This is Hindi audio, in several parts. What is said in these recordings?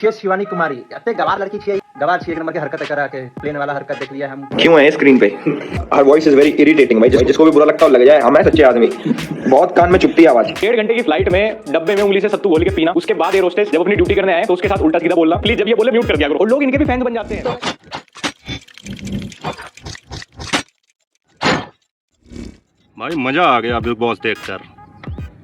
के शिवानी कुमारी अते गवार लड़की छे, गवार छे, एक नंबर के हरकत करा के प्लेन वाला हरकत देख लिया हम। क्यों है स्क्रीन पे? Her voice is very irritating भाई, जिसको भी बुरा लगता हो लग जाए। हम है सच्चे आदमी, बहुत कान में चुभती है आवाज। 1.5 घंटे की फ्लाइट में डब्बे में उंगली से सत्तू घोल के पीना, उसके बाद एयर होस्टेस जब अपनी ड्यूटी करने आए तो उसके साथ उल्टा सीधा बोलना, प्लीज जब ये बोले म्यूट कर दिया करो। और लोग इनके भी फैंस बन जाते हैं। भाई मज़ा आ गया बिग बॉस देखकर।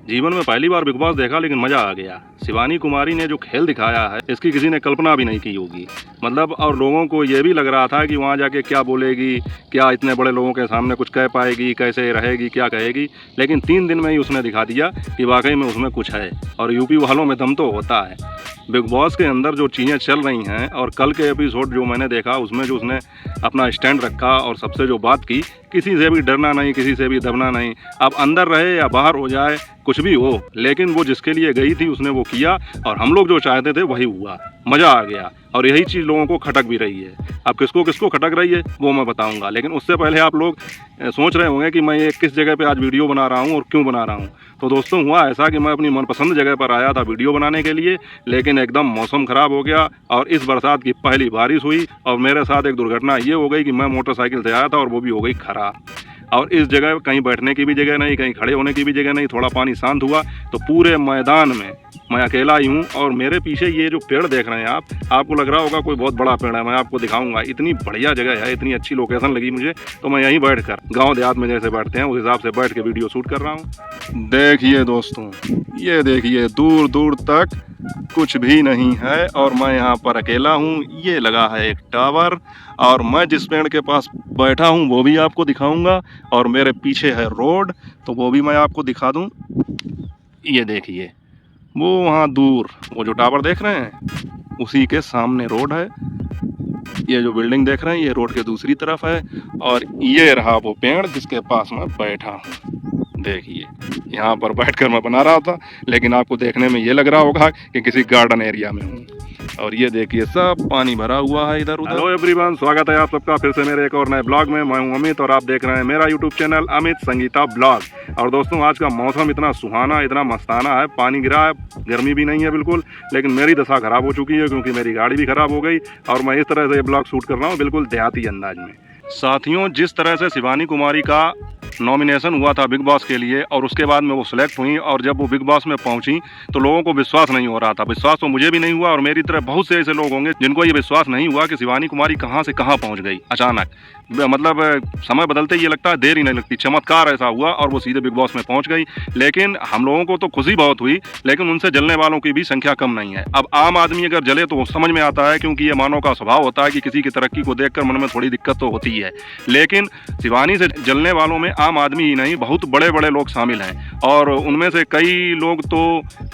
जीवन में पहली बार बिग बॉस देखा, लेकिन मज़ा आ गया। शिवानी कुमारी ने जो खेल दिखाया है, इसकी किसी ने कल्पना भी नहीं की होगी। मतलब और लोगों को ये भी लग रहा था कि वहाँ जाके क्या बोलेगी, क्या इतने बड़े लोगों के सामने कुछ कह पाएगी, कैसे रहेगी, क्या कहेगी। लेकिन 3 दिन में ही उसने दिखा दिया कि वाकई में उसमें कुछ है, और यूपी वालों में दम तो होता है। बिग बॉस के अंदर जो चीज़ें चल रही हैं, और कल के एपिसोड जो मैंने देखा उसमें जो उसने अपना स्टैंड रखा और सबसे जो बात की, किसी से भी डरना नहीं, किसी से भी दबना नहीं। अब अंदर रहे या बाहर हो जाए, कुछ भी हो, लेकिन वो जिसके लिए गई थी उसने वो किया, और हम लोग जो चाहते थे वही हुआ। मज़ा आ गया, और यही चीज़ लोगों को खटक भी रही है। अब किसको किसको खटक रही है वो मैं बताऊंगा, लेकिन उससे पहले आप लोग सोच रहे होंगे कि मैं ये किस जगह पे आज वीडियो बना रहा हूँ और क्यों बना रहा हूँ। तो दोस्तों, हुआ ऐसा कि मैं अपनी मनपसंद जगह पर आया था वीडियो बनाने के लिए, लेकिन एकदम मौसम ख़राब हो गया और इस बरसात की पहली बारिश हुई, और मेरे साथ एक दुर्घटना ये हो गई कि मैं मोटरसाइकिल से आया था और वो भी हो गई खराब। और इस जगह कहीं बैठने की भी जगह नहीं, कहीं खड़े होने की भी जगह नहीं। थोड़ा पानी शांत हुआ तो पूरे मैदान में मैं अकेला ही हूँ, और मेरे पीछे ये जो पेड़ देख रहे हैं आपको लग रहा होगा कोई बहुत बड़ा पेड़ है। मैं आपको दिखाऊंगा, इतनी बढ़िया जगह है, इतनी अच्छी लोकेशन लगी मुझे, तो मैं यहीं बैठकर गांव देहात में जैसे बैठते हैं उस हिसाब से बैठ के वीडियो शूट कर रहा हूँ। देखिए दोस्तों, ये देखिए दूर दूर तक कुछ भी नहीं है, और मैं यहाँ पर अकेला हूँ। ये लगा है एक टावर, और मैं जिस पेड़ के पास बैठा हूँ वो भी आपको दिखाऊंगा, और मेरे पीछे है रोड, तो वो भी मैं आपको दिखा दूँ। ये देखिए, वो वहाँ दूर वो जो टावर देख रहे हैं उसी के सामने रोड है। ये जो बिल्डिंग देख रहे हैं ये रोड के दूसरी तरफ है, और ये रहा वो पेड़ जिसके पास मैं बैठा हूँ। देखिए, यहाँ पर बैठकर मैं बना रहा था, लेकिन आपको देखने में ये लग रहा होगा कि किसी गार्डन एरिया में हूँ। और ये देखिए, सब पानी भरा हुआ है इधर उधर। हेलो एवरीवन, स्वागत है आप सबका फिर से मेरे एक और नए ब्लॉग में। मैं हूँ अमित, और आप देख रहे हैं मेरा YouTube channel Amit Sangeeta blog. और दोस्तों, आज का मौसम इतना सुहाना, इतना मस्ताना है, पानी गिरा है, गर्मी भी नहीं है बिल्कुल, लेकिन मेरी दशा खराब हो चुकी है क्योंकि मेरी गाड़ी भी खराब हो गई, और मैं इस तरह से ये ब्लॉग शूट कर रहा हूँ बिल्कुल देहाती अंदाज में। साथियों, जिस तरह से शिवानी कुमारी का नॉमिनेशन हुआ था बिग बॉस के लिए, और उसके बाद में वो सिलेक्ट हुई, और जब वो बिग बॉस में पहुंची तो लोगों को विश्वास नहीं हो रहा था। विश्वास तो मुझे भी नहीं हुआ, और मेरी तरह बहुत से ऐसे लोग होंगे जिनको ये विश्वास नहीं हुआ कि शिवानी कुमारी कहां से कहां पहुंच गई अचानक। मतलब समय बदलते ये लगता है देर ही नहीं लगती, चमत्कार ऐसा हुआ और वो सीधे बिग बॉस में पहुंच गई। लेकिन हम लोगों को तो खुशी बहुत हुई, लेकिन उनसे जलने वालों की भी संख्या कम नहीं है। अब आम आदमी अगर जले तो समझ में आता है, क्योंकि ये मानव का स्वभाव होता है कि किसी की तरक्की को देखकर मन में थोड़ी दिक्कत तो होती है। लेकिन शिवानी से जलने वालों में आम आदमी ही नहीं, बहुत बड़े बड़े लोग शामिल हैं, और उनमें से कई लोग तो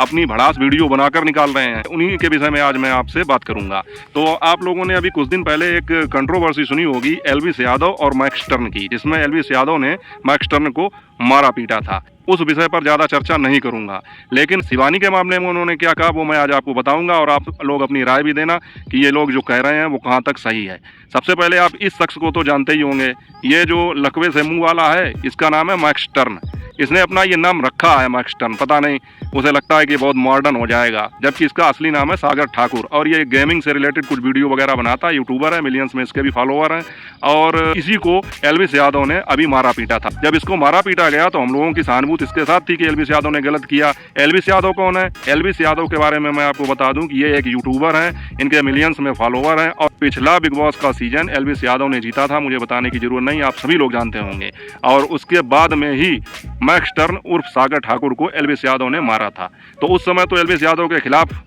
अपनी भड़ास वीडियो बनाकर निकाल रहे हैं। उन्हीं के विषय में आज मैं आपसे बात करूंगा। तो आप लोगों ने अभी कुछ दिन पहले एक कंट्रोवर्सी सुनी होगी एल्विस यादव और मैक्स टर्न की, जिसमें एल्विस यादव ने मैक्स टर्न को मारा पीटा था। उस विषय पर ज़्यादा चर्चा नहीं करूंगा, लेकिन शिवानी के मामले में उन्होंने क्या कहा वो मैं आज आपको बताऊंगा, और आप लोग अपनी राय भी देना कि ये लोग जो कह रहे हैं वो कहाँ तक सही है। सबसे पहले आप इस शख्स को तो जानते ही होंगे, ये जो लकवे से मुंह वाला है, इसका नाम है मैक्स टर्न। इसने अपना ये नाम रखा है मैक्स टर्न, पता नहीं उसे लगता है कि बहुत मॉडर्न हो जाएगा, जबकि इसका असली नाम है सागर ठाकुर, और ये गेमिंग से रिलेटेड कुछ वीडियो वगैरह बनाता है, यूट्यूबर है, मिलियंस में इसके भी फॉलोवर हैं। और इसी को एल्विस यादव ने अभी मारा पीटा था। जब इसको मारा पीटा गया तो हम लोगों की सहानुभूति इसके साथ थी कि एल्विस यादव ने गलत किया। एल्विस यादव कौन है? एल्विस यादव के बारे में मैं आपको बता दूं कि ये एक यूट्यूबर हैं, इनके मिलियंस में फॉलोवर हैं, और पिछला बिग बॉस का सीजन एल्विस यादव ने जीता था, मुझे बताने की जरूरत नहीं, आप सभी लोग जानते होंगे। और उसके बाद में ही मैक्स टर्न उर्फ सागर ठाकुर को एल्विस यादव ने मारा था। तो उस समय तो एल्विस यादव के खिलाफ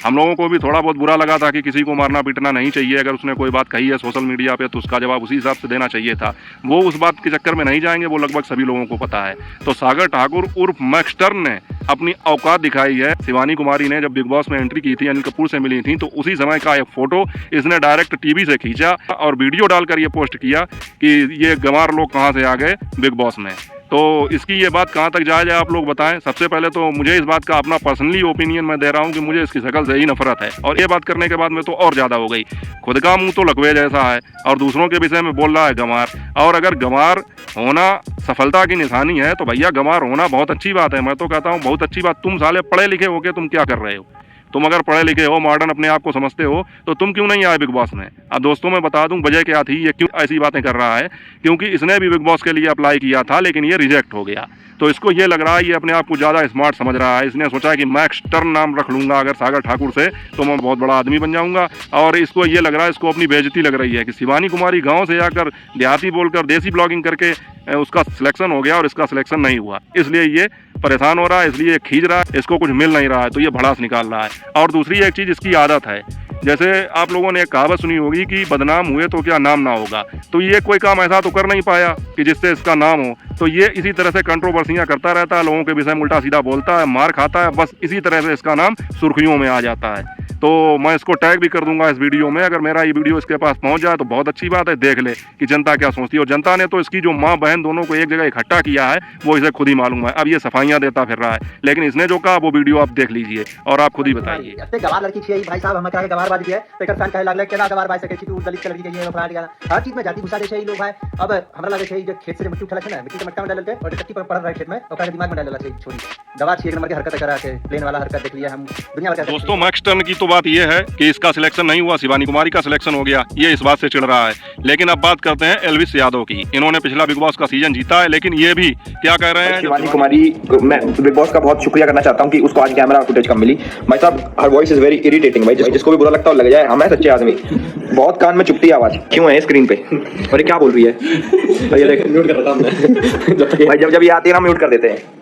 हम लोगों को भी थोड़ा बहुत बुरा लगा था कि किसी को मारना पीटना नहीं चाहिए। अगर उसने कोई बात कही है सोशल मीडिया पे तो उसका जवाब उसी हिसाब से देना चाहिए था। वो उस बात के चक्कर में नहीं जाएंगे, वो लगभग सभी लोगों को पता है। तो सागर ठाकुर उर्फ मैक्स टर्न ने अपनी औकात दिखाई है। शिवानी कुमारी ने जब बिग बॉस में एंट्री की थी, अनिल कपूर से मिली थी, तो उसी समय का एक फोटो इसने डायरेक्ट टीवी से खींचा और वीडियो डालकर ये पोस्ट किया कि ये गंवार लोग कहाँ से आ गए बिग बॉस में। तो इसकी ये बात कहाँ तक जायज़ है आप लोग बताएं। सबसे पहले तो मुझे इस बात का अपना पर्सनली ओपिनियन मैं दे रहा हूँ कि मुझे इसकी शक्ल से ही नफरत है, और ये बात करने के बाद में तो और ज़्यादा हो गई। खुद का मुंह तो लकवे जैसा है और दूसरों के विषय में बोल रहा है गंवार। और अगर गंवार होना सफलता की निशानी है तो भैया गंवार होना बहुत अच्छी बात है। मैं तो कहता हूँ बहुत अच्छी बात। तुम साले पढ़े लिखे होके तुम क्या कर रहे हो? तुम अगर पढ़े लिखे हो, मॉडर्न अपने आप को समझते हो, तो तुम क्यों नहीं आए बिग बॉस में? अब दोस्तों मैं बता दूं वजह क्या थी, ये क्यों ऐसी बातें कर रहा है, क्योंकि इसने भी बिग बॉस के लिए अप्लाई किया था लेकिन ये रिजेक्ट हो गया। तो इसको ये लग रहा है ये अपने आप को ज़्यादा स्मार्ट समझ रहा है। इसने सोचा कि मैं एक्सटर्न नाम रख लूँगा अगर सागर ठाकुर से तो मैं बहुत बड़ा आदमी बन जाऊँगा। और इसको ये लग रहा है, इसको अपनी बेइज्जती लग रही है कि शिवानी कुमारी गाँव से आकर देहाती बोलकर देसी ब्लॉगिंग करके उसका सिलेक्शन हो गया और इसका सिलेक्शन नहीं हुआ, इसलिए ये परेशान हो रहा है, इसलिए खींच रहा है, इसको कुछ मिल नहीं रहा है तो ये भड़ास निकाल रहा है। और दूसरी एक चीज़ इसकी आदत है, जैसे आप लोगों ने एक कहावत सुनी होगी कि बदनाम हुए तो क्या नाम ना होगा, तो ये कोई काम ऐसा तो कर नहीं पाया कि जिससे इसका नाम हो, तो ये इसी तरह से कंट्रोवर्सियाँ करता रहता है, लोगों के विषय में उल्टा सीधा बोलता है, मार खाता है, बस इसी तरह से इसका नाम सुर्खियों में आ जाता है। तो मैं इसको टैग भी कर दूंगा इस वीडियो में, अगर मेरा ये वीडियो इसके पास पहुंच जाए तो बहुत अच्छी बात है, देख ले कि जनता क्या सोचती है। और जनता ने तो इसकी जो माँ बहन दोनों को एक जगह इकट्ठा किया है वो इसे खुद ही मालूम है। अब ये सफाइयाँ देता फिर रहा है, लेकिन इसने जो कहा वो वीडियो आप देख लीजिए और आप खुद ही बताइए। अते गवार लड़की छिए भाई साहब, हम कहे गवार बाजी है तो एकर फैन कहे लागले केना गवार बाज सके छी, तू दलित के लड़की कहिए फलाट गया, हर चीज में जाति घुसा दे छै ई लोग भाई। अब हमरा लगे छै जे खेत से मिट्टी उठला छै ना, मिट्टी के मटका में डालते और टट्टी पर पड़ रहा है खेत में, ओकरा दिमाग में डालला छै छोरी गवार छिए, एक नंबर के हरकत करा के प्लेन वाला हरकत देख लिया हम दुनिया भर का। दोस्तों मैक्स टर्न की तो बात ये है कि इसका सिलेक्शन नहीं हुआ, शिवानी कुमारी का सिलेक्शन हो गया, ये इस बात से चिढ़ रहा है। लेकिन अब बात करते हैं एल्विस यादव की। इन्होंने पिछला बिग बॉस का सीजन जीता है, लेकिन ये भी क्या कह रहे हैं, शिवानी कुमारी, मैं बिग बॉस का बहुत शुक्रिया करना चाहता हूँ कि उसको आज कैमरा फुटेज कम मिली। भाई साहब her voice is very irritating भाई, जिसको भी बुरा लगता हो लग जाए, हम है सच्चे आदमी, बहुत कान में चुभती है आवाज, क्यों है स्क्रीन पे और ये क्या बोल रही है भाई, ये देख म्यूट कर रहा हूं भाई, जब ये आती है ना म्यूट कर देते हैं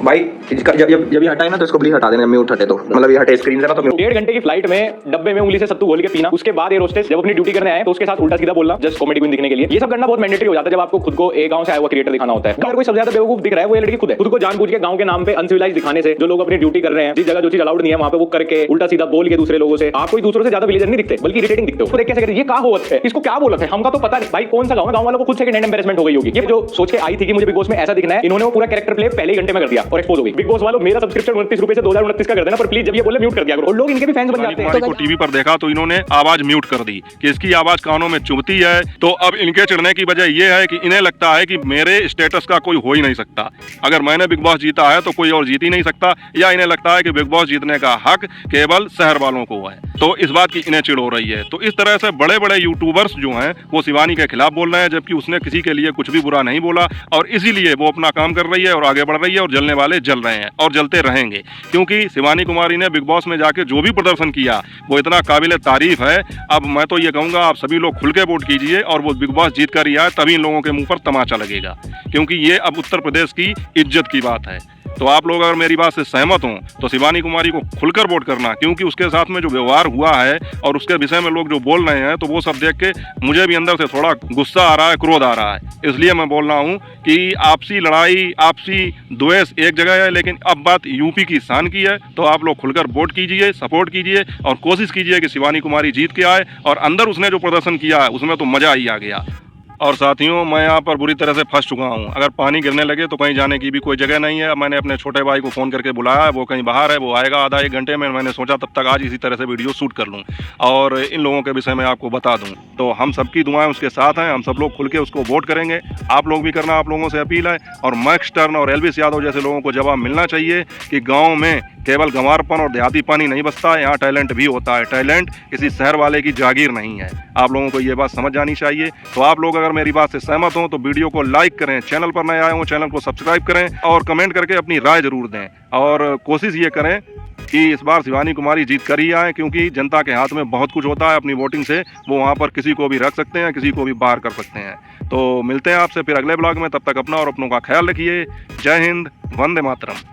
भाई, जब ये हटाए ना तो इसको प्लीज हटा देना, म्यूट हटे तो, मतलब ये हटे स्क्रीन से ना तो म्यूट। 1.5 घंटे की फ्लाइट में डब्बे में उंगली से सत्तू घोल के पीना, उसके बाद एयर होस्टेस जब अपनी ड्यूटी करने आए तो उसके साथ उल्टा सीधा बोलना जस्ट कॉमेडी क्वीन दिखने के लिए, ये सब करना बहुत मैंडेटरी हो जाता है जब आपको खुद को एक गांव से आया हुआ क्रिएटर दिखाना होता है। अगर कोई सबसे ज्यादा बेवकूफ दिख रहा है वो ये लड़की खुद है, खुद को जानबूझ के गांव के नाम पे अनसिविलाइज दिखाने से जो लोग अपनी ड्यूटी कर रहे हैं, जिस जगह जो चीज अलाउड नहीं है वहां पे वो करके उल्टा सीधा बोल के दूसरे लोगों से, आप कोई दूसरों से ज्यादा विलेजर नहीं दिखते बल्कि इरिटेटिंग दिखते हो। देख कैसे करे, ये क्या होता है, इसको क्या बोलत है, हमका तो पता नहीं भाई कौन सा गांव है, गांव वालों को खुद सेकंड हैंड एम्बैरेसमेंट हो गई होगी। ये जो सोच के आई थी कि मुझे बिग बॉस में ऐसा दिखना है, इन्होंने वो पूरा कैरेक्टर प्ले पहले ही घंटे में कर दिया और एक्सपोज हो गई। बिग बॉस वालों मेरा सब्सक्रिप्शन 29 रुपए से 2029 का कर देना, पर प्लीज जब ये बोले म्यूट कर दिया करो, और लोग इनके भी फैंस बन जाते हैं। तो टीवी पर देखा तो इन्होंने आवाज म्यूट कर दी कि इसकी आवाज कानों में चुभती है। तो अब इनके चिढ़ने की वजह यह है कि इन्हें लगता है कि मेरे स्टेटस का कोई हो ही नहीं सकता, अगर मैंने बिग बॉस जीता है तो कोई और जीत ही नहीं सकता, या इन्हें लगता है कि बिग बॉस जीतने का हक केवल शहर वालों को है, तो इस बात की इन्हें चिढ़ हो रही है। तो इस तरह से बड़े बड़े यूट्यूबर्स जो हैं वो शिवानी के खिलाफ बोल रहे हैं, जबकि उसने किसी के लिए कुछ भी बुरा नहीं बोला, और इसीलिए वो अपना काम कर रही है और आगे बढ़ रही है, और जलने वाले जल रहे हैं और जलते रहेंगे, क्योंकि शिवानी कुमारी ने बिग बॉस में जाके जो भी प्रदर्शन किया वो इतना काबिल तारीफ है। अब मैं तो ये कहूँगा आप सभी लोग खुल के वोट कीजिए, और वो बिग बॉस जीत कर ही आए, तभी इन लोगों के मुंह पर तमाचा लगेगा, क्योंकि ये अब उत्तर प्रदेश की इज्जत की बात है। तो आप लोग अगर मेरी बात से सहमत हों तो शिवानी कुमारी को खुलकर वोट करना, क्योंकि उसके साथ में जो व्यवहार हुआ है और उसके विषय में लोग जो बोल रहे हैं, तो वो सब देख के मुझे भी अंदर से थोड़ा गुस्सा आ रहा है, क्रोध आ रहा है। इसलिए मैं बोल रहा हूँ कि आपसी लड़ाई, आपसी द्वेष एक जगह है, लेकिन अब बात यूपी की शान की है, तो आप लोग खुलकर वोट कीजिए, सपोर्ट कीजिए और कोशिश कीजिए कि शिवानी कुमारी जीत के आए, और अंदर उसने जो प्रदर्शन किया है उसमें तो मज़ा ही आ गया। और साथियों मैं यहाँ पर बुरी तरह से फंस चुका हूँ, अगर पानी गिरने लगे तो कहीं जाने की भी कोई जगह नहीं है। मैंने अपने छोटे भाई को फ़ोन करके बुलाया है, वो कहीं बाहर है, वो आएगा आधा एक घंटे में। मैंने सोचा तब तक आज इसी तरह से वीडियो शूट कर लूँ और इन लोगों के विषय में आपको बता दूँ। तो हम सबकी दुआएं उसके साथ हैं, हम सब लोग खुल के उसको वोट करेंगे, आप लोग भी करना, आप लोगों से अपील है। और मैक्स टर्न और एल्विस यादव जैसे लोगों को जवाब मिलना चाहिए कि गाँव में केवल गंवारपन और देहाती पानी नहीं बसता है, यहाँ टैलेंट भी होता है, टैलेंट किसी शहर वाले की जागीर नहीं है। आप लोगों को ये बात समझ जानी चाहिए। तो आप लोग अगर मेरी बात से सहमत हो तो वीडियो को लाइक करें, चैनल पर नए आए हो चैनल को सब्सक्राइब करें और कमेंट करके अपनी राय जरूर दें, और कोशिश ये करें कि इस बार शिवानी कुमारी जीत कर ही आए, क्योंकि जनता के हाथ में बहुत कुछ होता है। अपनी वोटिंग से वो वहाँ पर किसी को भी रख सकते हैं, किसी को भी बाहर कर सकते हैं। तो मिलते हैं आपसे फिर अगले ब्लॉग में, तब तक अपना और अपनों का ख्याल रखिए। जय हिंद, वंदे मातरम।